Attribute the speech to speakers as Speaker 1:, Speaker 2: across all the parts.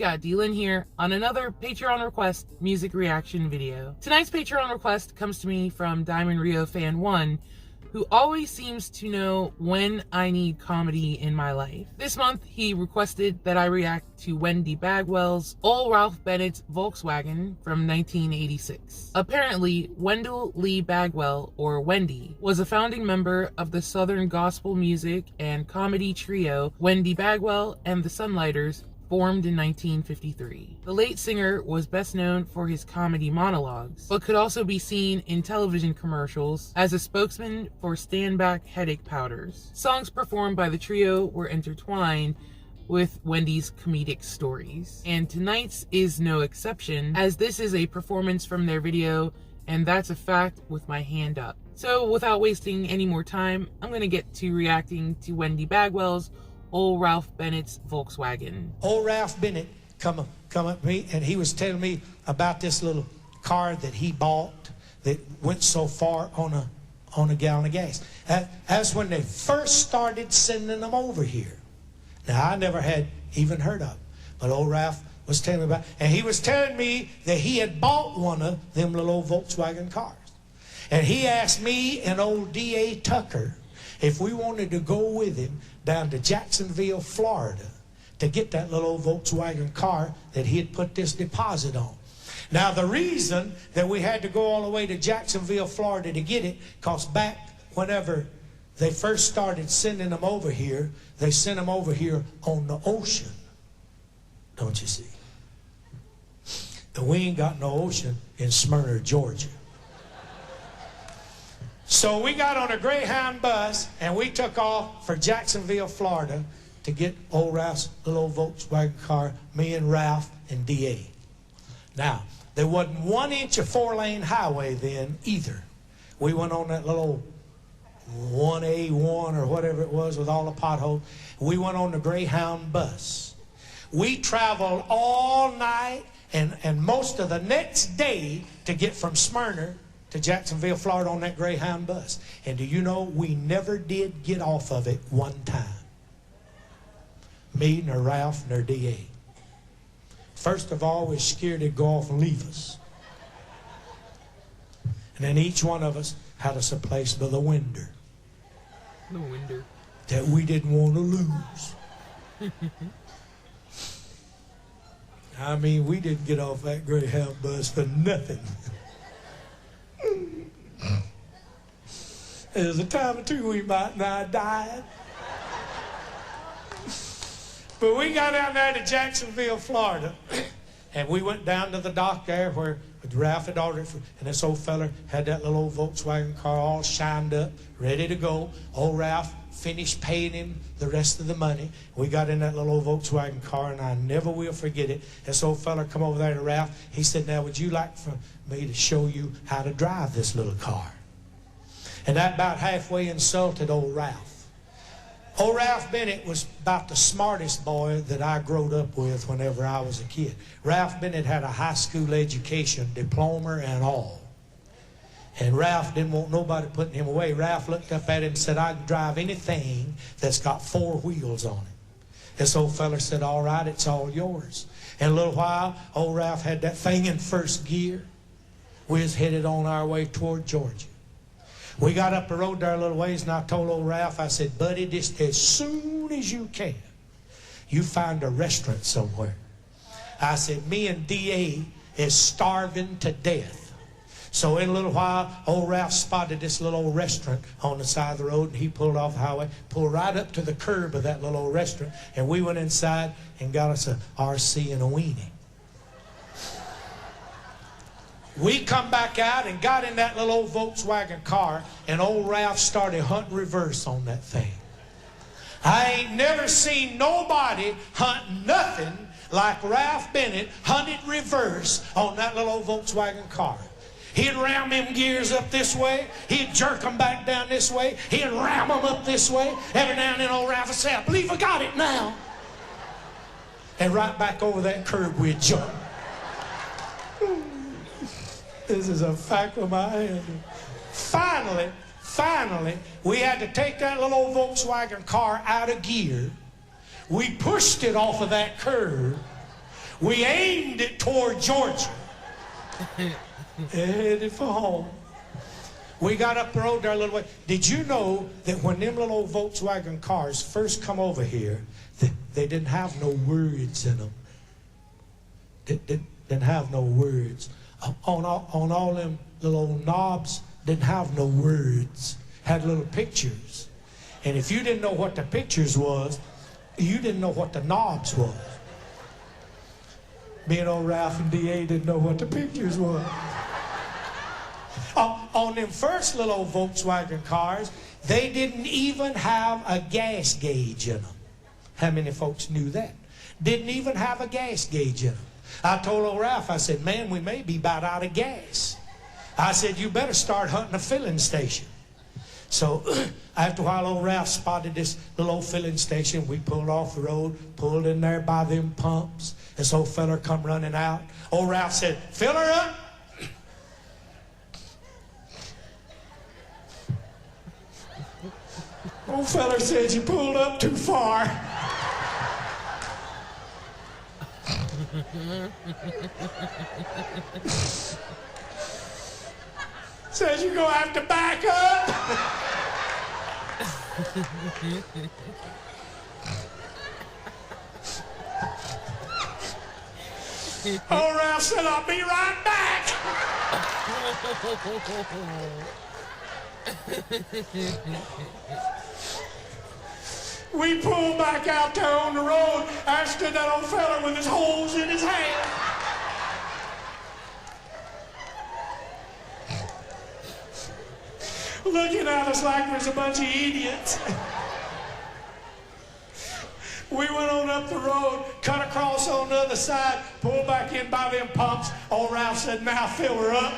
Speaker 1: got D-Lynn here on another Patreon request music reaction video. Tonight's Patreon request comes to me from Diamond Rio Fan 1, who always seems to know when I need comedy in my life. This month, he requested that I react to Wendy Bagwell's Old Ralph Bennett's Volkswagen from 1986. Apparently, Wendell Lee Bagwell, or Wendy, was a founding member of the Southern gospel music and comedy trio Wendy Bagwell and the Sunlighters, formed in 1953. The late singer was best known for his comedy monologues, but could also be seen in television commercials as a spokesman for Stand Back headache powders. Songs performed by the trio were intertwined with Wendy's comedic stories, and tonight's is no exception, as this is a performance from their video, and that's a fact with my hand up. So without wasting any more time, I'm going to get to reacting to Wendy Bagwell's Old Ralph Bennett's Volkswagen.
Speaker 2: Old Ralph Bennett come up to me, and he was telling me about this little car that he bought that went so far on a gallon of gas. That's when they first started sending them over here. Now, I never had even heard of them, but old Ralph was telling me about, and he was telling me that he had bought one of them little old Volkswagen cars. And he asked me and old D.A. Tucker if we wanted to go with him down to Jacksonville, Florida, to get that little old Volkswagen car that he had put this deposit on. Now, the reason that we had to go all the way to Jacksonville, Florida to get it, because back whenever they first started sending them over here, they sent them over here on the ocean, don't you see? And we ain't got no ocean in Smyrna, Georgia. So we got on a Greyhound bus, and we took off for Jacksonville, Florida, to get old Ralph's little old Volkswagen car, me and Ralph and D.A. Now, there wasn't 1 inch of 4-lane highway then either. We went on that little 1A1 or whatever it was with all the potholes. We went on the Greyhound bus. We traveled all night and most of the next day to get from Smyrna to Jacksonville, Florida on that Greyhound bus. And do you know, we never did get off of it one time. Me, nor Ralph, nor D.A. First of all, we were scared they'd go off and leave us. And then each one of us had us a place by the window.
Speaker 1: The window.
Speaker 2: That we didn't want to lose. I mean, we didn't get off that Greyhound bus for nothing. There's a time or two we might not have died. But we got down there to Jacksonville, Florida, and we went down to the dock there where Ralph had ordered for, and this old fella had that little old Volkswagen car all shined up, ready to go. Old Ralph finished paying him the rest of the money. We got in that little old Volkswagen car, and I never will forget it. This old fella come over there to Ralph. He said, "Now, would you like for me to show you how to drive this little car?" And that about halfway insulted old Ralph. Old Ralph Bennett was about the smartest boy that I growed up with whenever I was a kid. Ralph Bennett had a high school education, diploma and all. And Ralph didn't want nobody putting him away. Ralph looked up at him and said, "I can drive anything that's got 4 wheels on it." This old fella said, "All right, it's all yours." In a little while, old Ralph had that thing in first gear. We was headed on our way toward Georgia. We got up the road there a little ways, and I told old Ralph, I said, "Buddy, just as soon as you can, you find a restaurant somewhere." I said, "Me and D.A. is starving to death." So in a little while, old Ralph spotted this little old restaurant on the side of the road, and he pulled off the highway, pulled right up to the curb of that little old restaurant, and we went inside and got us a RC and a weenie. We come back out and got in that little old Volkswagen car, and old Ralph started hunting reverse on that thing. I ain't never seen nobody hunt nothing like Ralph Bennett hunted reverse on that little old Volkswagen car. He'd ram them gears up this way. He'd jerk them back down this way. He'd ram them up this way. Every now and then old Ralph would say, "I believe I got it now." And right back over that curb we'd jump. This is a fact of my hand. Finally, we had to take that little old Volkswagen car out of gear. We pushed it off of that curb. We aimed it toward Georgia. Headed for home. We got up the road there a little way. Did you know that when them little old Volkswagen cars first come over here, they didn't have no words in them? Didn't have no words. On all them little old knobs, didn't have no words. Had little pictures. And if you didn't know what the pictures was, you didn't know what the knobs was. Me and old Ralph and D.A. didn't know what the pictures was. On them first little old Volkswagen cars, they didn't even have a gas gauge in them. How many folks knew that? Didn't even have a gas gauge in them. I told old Ralph, I said, man, we may be about out of gas. I said, you better start hunting a filling station. So after a while, old Ralph spotted this little old filling station. We pulled off the road, pulled in there by them pumps. This old feller come running out. Old Ralph said, fill her up. Old feller said, you pulled up too far. Says you're gonna have to back up. Old Ralph said, I'll be right back. We pulled back out there on the road. I stood that old fella with his holes in his hand. Looking at us like we're a bunch of idiots. We went on up the road, cut across on the other side, pulled back in by them pumps. Old Ralph said, now fill her up.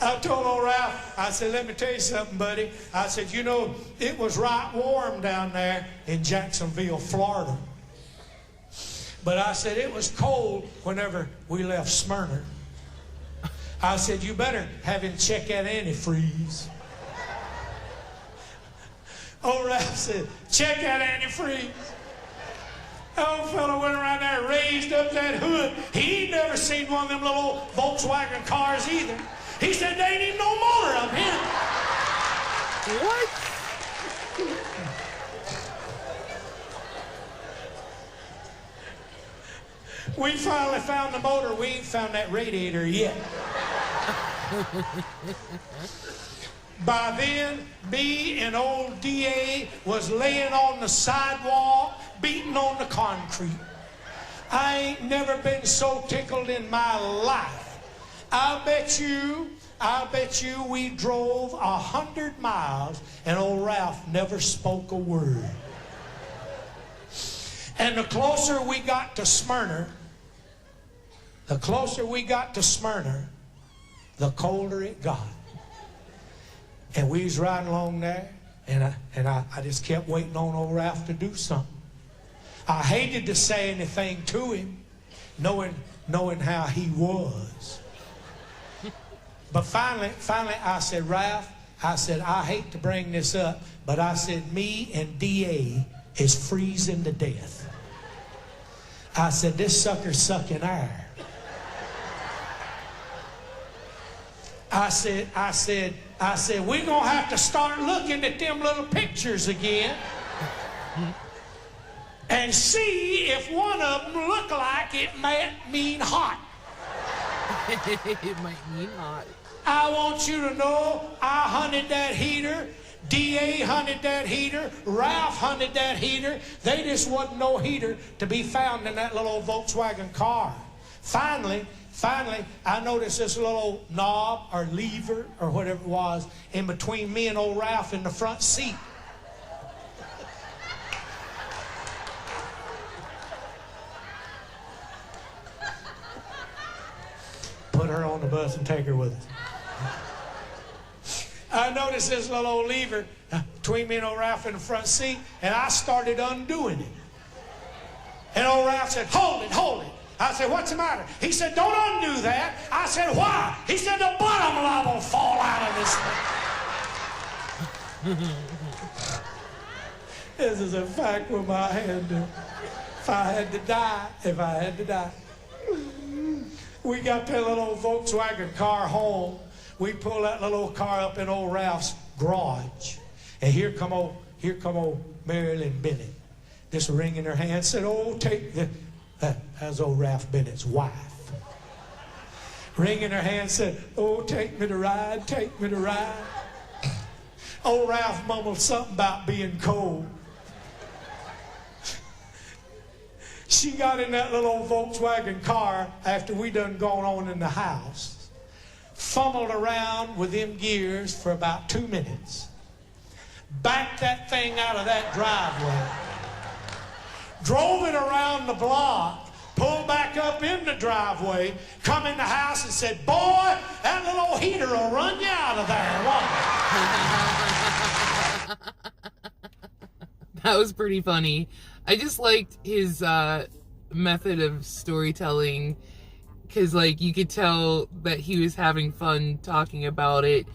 Speaker 2: I told old Ralph, I said, let me tell you something, buddy. I said, you know, it was right warm down there in Jacksonville, Florida. But I said, it was cold whenever we left Smyrna. I said, you better have him check that antifreeze. Old Ralph said, check that antifreeze. The old fellow went around there and raised up that hood. He ain't never seen one of them little old Volkswagen cars either. He said, there ain't even no motor up here.
Speaker 1: What?
Speaker 2: We finally found the motor. We ain't found that radiator yet. By then, me and old D.A. was laying on the sidewalk, beating on the concrete. I ain't never been so tickled in my life. I bet you we drove 100 miles and old Ralph never spoke a word. And the closer we got to Smyrna, the colder it got. And we was riding along there, and I just kept waiting on old Ralph to do something. I hated to say anything to him, knowing how he was. But finally, I said, Ralph, I said, I hate to bring this up, but I said, me and D.A. is freezing to death. I said, this sucker's sucking air. I said, we're going to have to start looking at them little pictures again and see if one of them look like it might mean hot.
Speaker 1: It might mean hot.
Speaker 2: I want you to know I hunted that heater. D.A. hunted that heater. Ralph hunted that heater. They just wasn't no heater to be found in that little old Volkswagen car. Finally, I noticed this little old knob or lever or whatever it was in between me and old Ralph in the front seat. Put her on the bus and take her with us. I noticed this little old lever between me and old Ralph in the front seat, and I started undoing it. And old Ralph said, hold it, hold it. I said, what's the matter? He said, don't undo that. I said, why? He said, the bottom knob will fall out of this thing. This is a fact with my hand. If I had to die. We got that little old Volkswagen car home. We pull that little old car up in old Ralph's garage. And here come old Marilyn Bennett. This ring in her hand said, oh, take the... That's old Ralph Bennett's wife. Ring in her hand said, oh, take me to ride, take me to ride. Old Ralph mumbled something about being cold. She got in that little old Volkswagen car after we done gone on in the house, fumbled around with them gears for about 2 minutes, backed that thing out of that driveway, drove it around the block, pulled back up in the driveway, come in the house and said, boy, that little old heater will run you out of there, won't it?
Speaker 1: That was pretty funny. I just liked his method of storytelling, because like you could tell that he was having fun talking about it,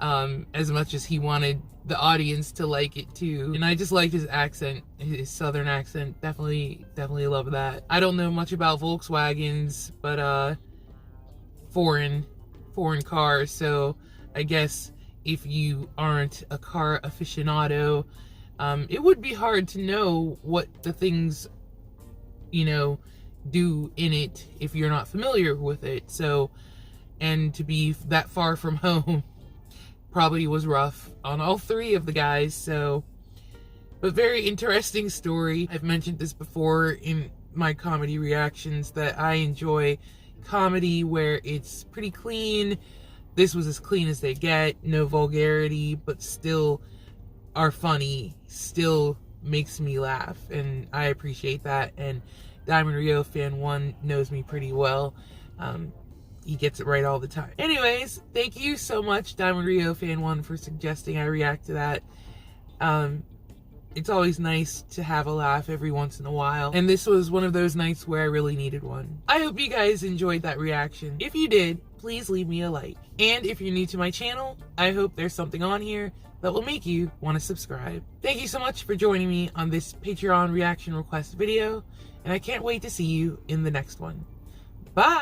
Speaker 1: as much as he wanted the audience to like it too. And I just liked his accent, his southern accent. Definitely love that. I don't know much about Volkswagens, but foreign cars, so I guess if you aren't a car aficionado, it would be hard to know what the things, do in it if you're not familiar with it. So, and to be that far from home probably was rough on all three of the guys. So, but very interesting story. I've mentioned this before in my comedy reactions that I enjoy comedy where it's pretty clean. This was as clean as they get, no vulgarity, but still are funny, still makes me laugh, and I appreciate that. And Diamond Rio Fan 1 knows me pretty well. He gets it right all the time. Anyways, thank you so much, Diamond Rio Fan 1, for suggesting I react to that. It's always nice to have a laugh every once in a while, and this was one of those nights where I really needed one. I hope you guys enjoyed that reaction. If you did, please leave me a like. And if you're new to my channel, I hope there's something on here that will make you want to subscribe. Thank you so much for joining me on this Patreon reaction request video, and I can't wait to see you in the next one. Bye!